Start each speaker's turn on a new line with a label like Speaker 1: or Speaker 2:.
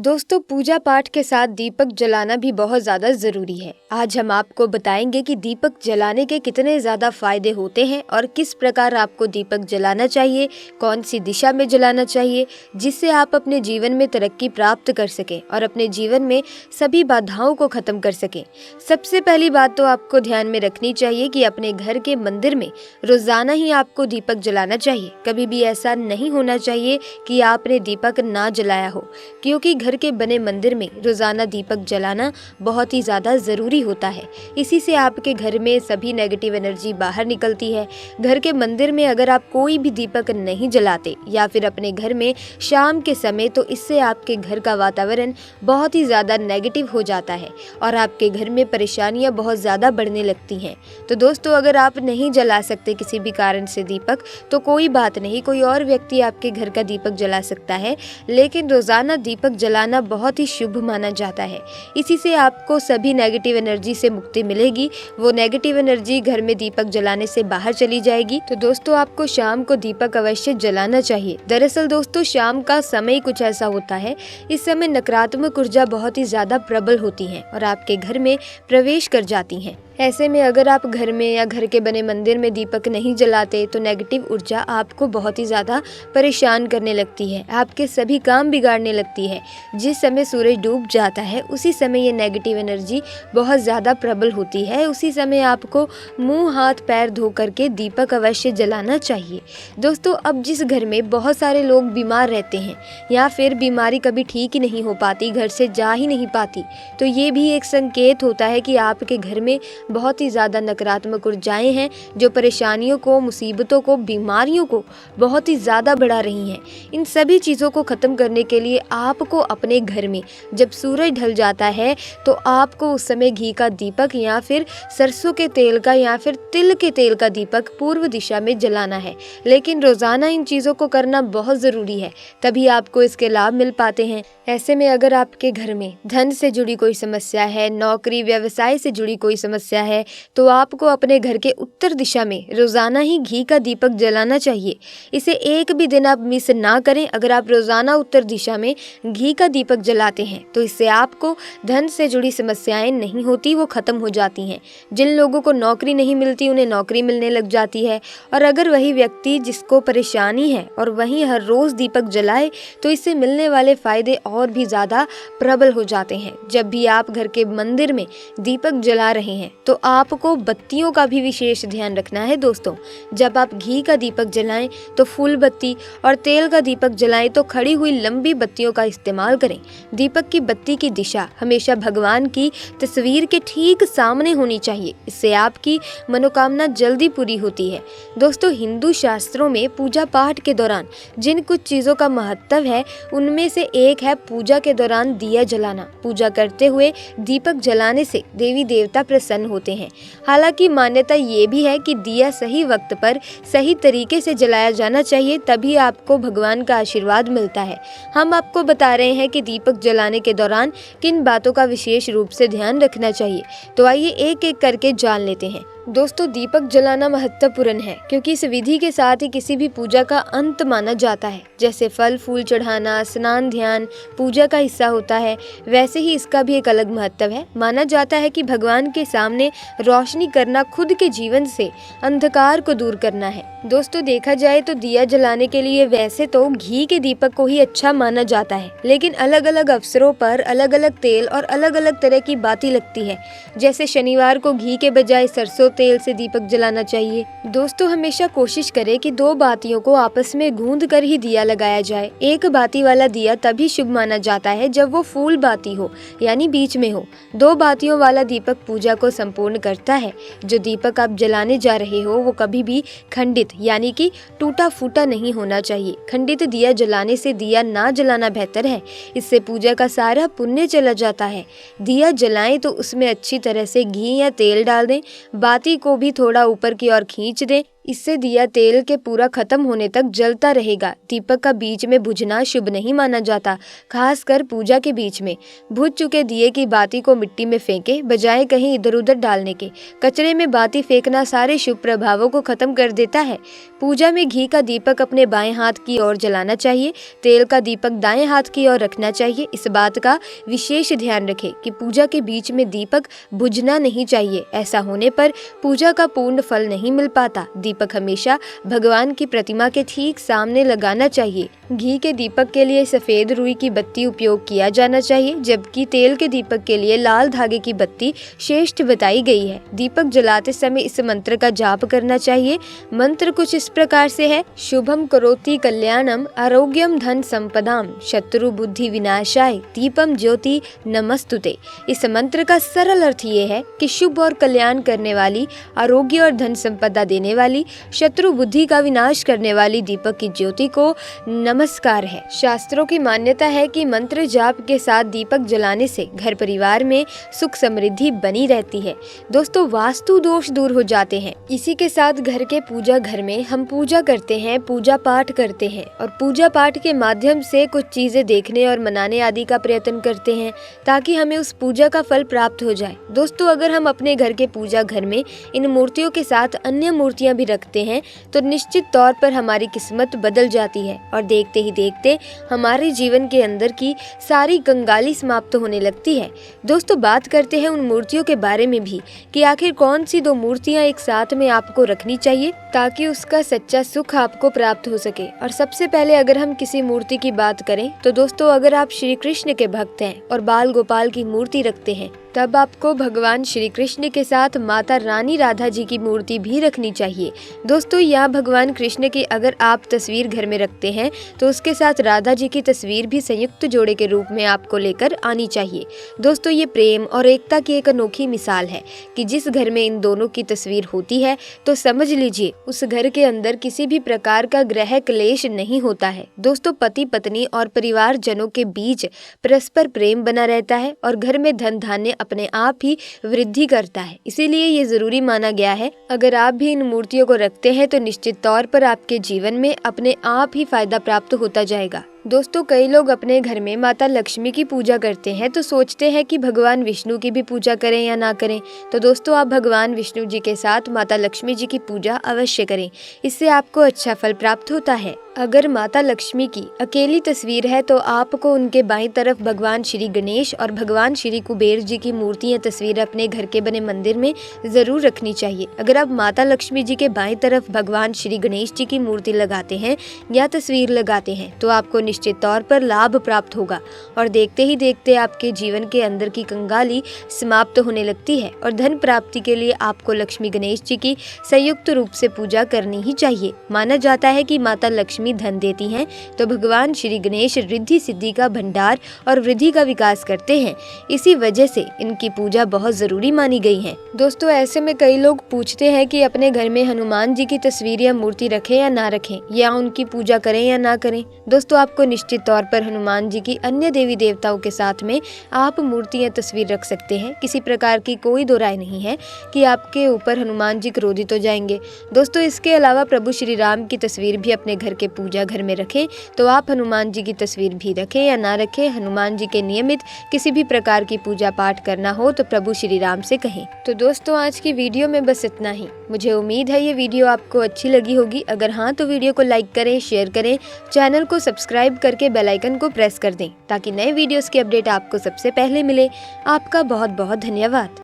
Speaker 1: दोस्तों, पूजा पाठ के साथ दीपक जलाना भी बहुत ज़्यादा ज़रूरी है। आज हम आपको बताएंगे कि दीपक जलाने के कितने ज़्यादा फायदे होते हैं और किस प्रकार आपको दीपक जलाना चाहिए, कौन सी दिशा में जलाना चाहिए, जिससे आप अपने जीवन में तरक्की प्राप्त कर सकें और अपने जीवन में सभी बाधाओं को ख़त्म कर सकें। सबसे पहली बात तो आपको ध्यान में रखनी चाहिए कि अपने घर के मंदिर में रोज़ाना ही आपको दीपक जलाना चाहिए। कभी भी ऐसा नहीं होना चाहिए कि आपने दीपक ना जलाया हो, क्योंकि घर के बने मंदिर में रोजाना दीपक जलाना बहुत ही ज्यादा जरूरी होता है। इसी से आपके घर में सभी नेगेटिव एनर्जी बाहर निकलती है। घर के मंदिर में अगर आप कोई भी दीपक नहीं जलाते या फिर अपने घर में शाम के समय, तो इससे आपके घर का वातावरण बहुत ही ज्यादा नेगेटिव हो जाता है और आपके घर में परेशानियां बहुत ज्यादा बढ़ने लगती हैं। तो दोस्तों, अगर आप नहीं जला सकते किसी भी कारण से दीपक, तो कोई बात नहीं, कोई और व्यक्ति आपके घर का दीपक जला सकता है, लेकिन रोजाना दीपक जलाना बहुत ही शुभ माना जाता है। इसी से आपको सभी नेगेटिव एनर्जी से मुक्ति मिलेगी। वो नेगेटिव एनर्जी घर में दीपक जलाने से बाहर चली जाएगी। तो दोस्तों, आपको शाम को दीपक अवश्य जलाना चाहिए। दरअसल दोस्तों, शाम का समय कुछ ऐसा होता है, इस समय नकारात्मक ऊर्जा बहुत ही ज्यादा प्रबल होती है और आपके घर में प्रवेश कर जाती हैं। ऐसे में अगर आप घर में या घर के बने मंदिर में दीपक नहीं जलाते, तो नेगेटिव ऊर्जा आपको बहुत ही ज़्यादा परेशान करने लगती है, आपके सभी काम बिगाड़ने लगती है। जिस समय सूरज डूब जाता है उसी समय ये नेगेटिव एनर्जी बहुत ज़्यादा प्रबल होती है। उसी समय आपको मुंह हाथ पैर धो करके दीपक अवश्य जलाना चाहिए। दोस्तों, अब जिस घर में बहुत सारे लोग बीमार रहते हैं या फिर बीमारी कभी ठीक ही नहीं हो पाती, घर से जा ही नहीं पाती, तो ये भी एक संकेत होता है कि आपके घर में बहुत ही ज़्यादा नकारात्मक ऊर्जाएं हैं, जो परेशानियों को, मुसीबतों को, बीमारियों को बहुत ही ज़्यादा बढ़ा रही हैं। इन सभी चीज़ों को ख़त्म करने के लिए आपको अपने घर में जब सूरज ढल जाता है, तो आपको उस समय घी का दीपक या फिर सरसों के तेल का या फिर तिल के तेल का दीपक पूर्व दिशा में जलाना है। लेकिन रोज़ाना इन चीज़ों को करना बहुत ज़रूरी है, तभी आपको इसके लाभ मिल पाते हैं। ऐसे में अगर आपके घर में धन से जुड़ी कोई समस्या है, नौकरी व्यवसाय से जुड़ी कोई समस्या है, तो आपको अपने घर के उत्तर दिशा में रोजाना ही घी का दीपक जलाना चाहिए। इसे एक भी दिन आप मिस ना करें। अगर आप रोजाना उत्तर दिशा में घी का दीपक जलाते हैं, तो इससे आपको धन से जुड़ी समस्याएं नहीं होती, वो खत्म हो जाती हैं। जिन लोगों को नौकरी नहीं मिलती, उन्हें नौकरी मिलने लग जाती है। और अगर वही व्यक्ति जिसको परेशानी है और वहीं हर रोज दीपक जलाए, तो इससे मिलने वाले फायदे और भी ज्यादा प्रबल हो जाते हैं। जब भी आप घर के मंदिर में दीपक जला रहे हैं, तो आपको बत्तियों का भी विशेष ध्यान रखना है। दोस्तों, जब आप घी का दीपक जलाएं तो फूल बत्ती और तेल का दीपक जलाएं तो खड़ी हुई लंबी बत्तियों का इस्तेमाल करें। दीपक की बत्ती की दिशा हमेशा भगवान की तस्वीर के ठीक सामने होनी चाहिए। इससे आपकी मनोकामना जल्दी पूरी होती है। दोस्तों, हिंदू शास्त्रों में पूजा पाठ के दौरान जिन कुछ चीज़ों का महत्व है, उनमें से एक है पूजा के दौरान दिया जलाना। पूजा करते हुए दीपक जलाने से देवी देवता प्रसन्न होते हैं। हालांकि मान्यता ये भी है कि दिया सही वक्त पर सही तरीके से जलाया जाना चाहिए, तभी आपको भगवान का आशीर्वाद मिलता है। हम आपको बता रहे हैं कि दीपक जलाने के दौरान किन बातों का विशेष रूप से ध्यान रखना चाहिए। तो आइए एक एक करके जान लेते हैं। दोस्तों, दीपक जलाना महत्वपूर्ण है, क्योंकि इस विधि के साथ ही किसी भी पूजा का अंत माना जाता है। जैसे फल फूल चढ़ाना, स्नान, ध्यान पूजा का हिस्सा होता है, वैसे ही इसका भी एक अलग महत्व है। माना जाता है कि भगवान के सामने रोशनी करना खुद के जीवन से अंधकार को दूर करना है। दोस्तों, देखा जाए तो दिया जलाने के लिए वैसे तो घी के दीपक को ही अच्छा माना जाता है, लेकिन अलग अलग अवसरों पर अलग अलग तेल और अलग अलग तरह की बाती लगती है। जैसे शनिवार को घी के बजाय सरसों तेल से दीपक जलाना चाहिए। दोस्तों, हमेशा कोशिश करें कि दो बातियों को आपस में गूंद कर ही दिया लगाया जाए। एक बाती वाला दिया तभी शुभ माना जाता है जब वो फूल बाती हो, यानी बीच में हो। दो बातियों वाला दीपक पूजा को संपूर्ण करता है। जो दीपक आप जलाने जा रहे हो, वो कभी भी खंडित यानी कि टूटा फूटा नहीं होना चाहिए। खंडित दिया जलाने से दिया ना जलाना बेहतर है। इससे पूजा का सारा पुण्य चला जाता है। दिया जलाएं तो उसमें अच्छी तरह से घी या तेल डाल दें। बाती को भी थोड़ा ऊपर की ओर खींच दें। इससे दिया तेल के पूरा खत्म होने तक जलता रहेगा। दीपक का बीच में बुझना शुभ नहीं माना जाता, खासकर पूजा के बीच में। बुझ चुके दिए की बाती को मिट्टी में फेंके, बजाय कहीं इधर उधर डालने के। कचरे में बाती फेंकना सारे शुभ प्रभावों को खत्म कर देता है। पूजा में घी का दीपक अपने बाएं हाथ की ओर जलाना चाहिए, तेल का दीपक दाएं हाथ की ओर रखना चाहिए। इस बात का विशेष ध्यान रखें कि पूजा के बीच में दीपक बुझना नहीं चाहिए। ऐसा होने पर पूजा का पूर्ण फल नहीं मिल पाता। दीपक हमेशा भगवान की प्रतिमा के ठीक सामने लगाना चाहिए। घी के दीपक के लिए सफेद रुई की बत्ती उपयोग किया जाना चाहिए, जबकि तेल के दीपक के लिए लाल धागे की बत्ती श्रेष्ठ बताई गई है। दीपक जलाते समय इस मंत्र का जाप करना चाहिए। मंत्र कुछ इस प्रकार से है: शुभम करोति कल्याणम, आरोग्यम धन संपदाम, शत्रु बुद्धि विनाशाय, दीपम ज्योति नमस्तुते। इस मंत्र का सरल अर्थ ये है कि शुभ और कल्याण करने वाली, आरोग्य और धन संपदा देने वाली, शत्रु बुद्धि का विनाश करने वाली दीपक की ज्योति को नमस्कार है। शास्त्रों की मान्यता है कि मंत्र जाप के साथ दीपक जलाने से घर परिवार में सुख समृद्धि बनी रहती है। दोस्तों, वास्तु दोष दूर हो जाते हैं। इसी के साथ घर के पूजा घर में हम पूजा करते हैं, पूजा पाठ करते हैं और पूजा पाठ के माध्यम से कुछ चीजें देखने और मनाने आदि का प्रयत्न करते हैं ताकि हमें उस पूजा का फल प्राप्त हो जाए। दोस्तों, अगर हम अपने घर के पूजा घर में इन मूर्तियों के साथ अन्य मूर्तियां भी रखते हैं तो निश्चित तौर पर हमारी किस्मत बदल जाती है और देखते ही देखते हमारे जीवन के अंदर की सारी कंगाली समाप्त होने लगती है। दोस्तों, बात करते हैं उन मूर्तियों के बारे में भी कि आखिर कौन सी दो मूर्तियां एक साथ में आपको रखनी चाहिए ताकि उसका सच्चा सुख आपको प्राप्त हो सके। और सबसे पहले अगर हम किसी मूर्ति की बात करें तो दोस्तों, अगर आप श्री कृष्ण के भक्त हैं और बाल गोपाल की मूर्ति रखते हैं तब आपको भगवान श्री कृष्ण के साथ माता रानी राधा जी की मूर्ति भी रखनी चाहिए। दोस्तों, यहाँ भगवान कृष्ण की अगर आप तस्वीर घर में रखते हैं तो उसके साथ राधा जी की तस्वीर भी संयुक्त जोड़े के रूप में आपको लेकर आनी चाहिए। दोस्तों, ये प्रेम और एकता की एक अनोखी मिसाल है कि जिस घर में इन दोनों की तस्वीर होती है तो समझ लीजिए उस घर के अंदर किसी भी प्रकार का ग्रह क्लेश नहीं होता है। दोस्तों, पति पत्नी और परिवार जनों के बीच परस्पर प्रेम बना रहता है और घर में धन धान्य अपने आप ही वृद्धि करता है। इसीलिए ये जरूरी माना गया है, अगर आप भी इन मूर्तियों को रखते हैं तो निश्चित तौर पर आपके जीवन में अपने आप ही फायदा प्राप्त होता जाएगा। दोस्तों, कई लोग अपने घर में माता लक्ष्मी की पूजा करते हैं तो सोचते हैं कि भगवान विष्णु की भी पूजा करें या ना करें। तो दोस्तों, आप भगवान विष्णु जी के साथ माता लक्ष्मी जी की पूजा अवश्य करें, इससे आपको अच्छा फल प्राप्त होता है। अगर माता लक्ष्मी की अकेली तस्वीर है तो आपको उनके बाईं तरफ भगवान श्री गणेश और भगवान श्री कुबेर जी की मूर्ति या तस्वीर अपने घर के बने मंदिर में जरूर रखनी चाहिए। अगर आप माता लक्ष्मी जी के बाईं तरफ भगवान श्री गणेश जी की मूर्ति लगाते हैं या तस्वीर लगाते हैं तो आपको निश्चित तौर पर लाभ प्राप्त होगा और देखते ही देखते आपके जीवन के अंदर की कंगाली समाप्त होने लगती है और धन प्राप्ति के लिए आपको लक्ष्मी गणेश जी की संयुक्त रूप से पूजा करनी ही चाहिए। माना जाता है कि माता लक्ष्मी धन देती हैं तो भगवान श्री गणेश रिद्धि सिद्धि का भंडार और वृद्धि का विकास करते हैं। इसी वजह से इनकी पूजा बहुत जरूरी मानी गई है। दोस्तों, ऐसे में कई लोग पूछते हैं कि अपने घर में हनुमान जी की तस्वीर या मूर्ति रखें या ना रखें, या उनकी पूजा करें या ना करें। दोस्तों, आपको निश्चित तौर पर हनुमान जी की अन्य देवी देवताओं के साथ में आप मूर्ति या तस्वीर रख सकते हैं। किसी प्रकार की कोई दो राय नहीं है कि आपके ऊपर हनुमान जी क्रोधित हो जाएंगे। दोस्तों, इसके अलावा प्रभु श्री राम की तस्वीर भी अपने घर के पूजा घर में रखें। तो आप हनुमान जी की तस्वीर भी रखें या ना रखें, हनुमान जी के नियमित किसी भी प्रकार की पूजा पाठ करना हो तो प्रभु श्री राम से कहें। तो दोस्तों, आज की वीडियो में बस इतना ही। मुझे उम्मीद है ये वीडियो आपको अच्छी लगी होगी। अगर हाँ तो वीडियो को लाइक करें, शेयर करें, चैनल को सब्सक्राइब करके बेल आइकन को प्रेस कर दें ताकि नए वीडियोस की अपडेट आपको सबसे पहले मिले। आपका बहुत बहुत धन्यवाद।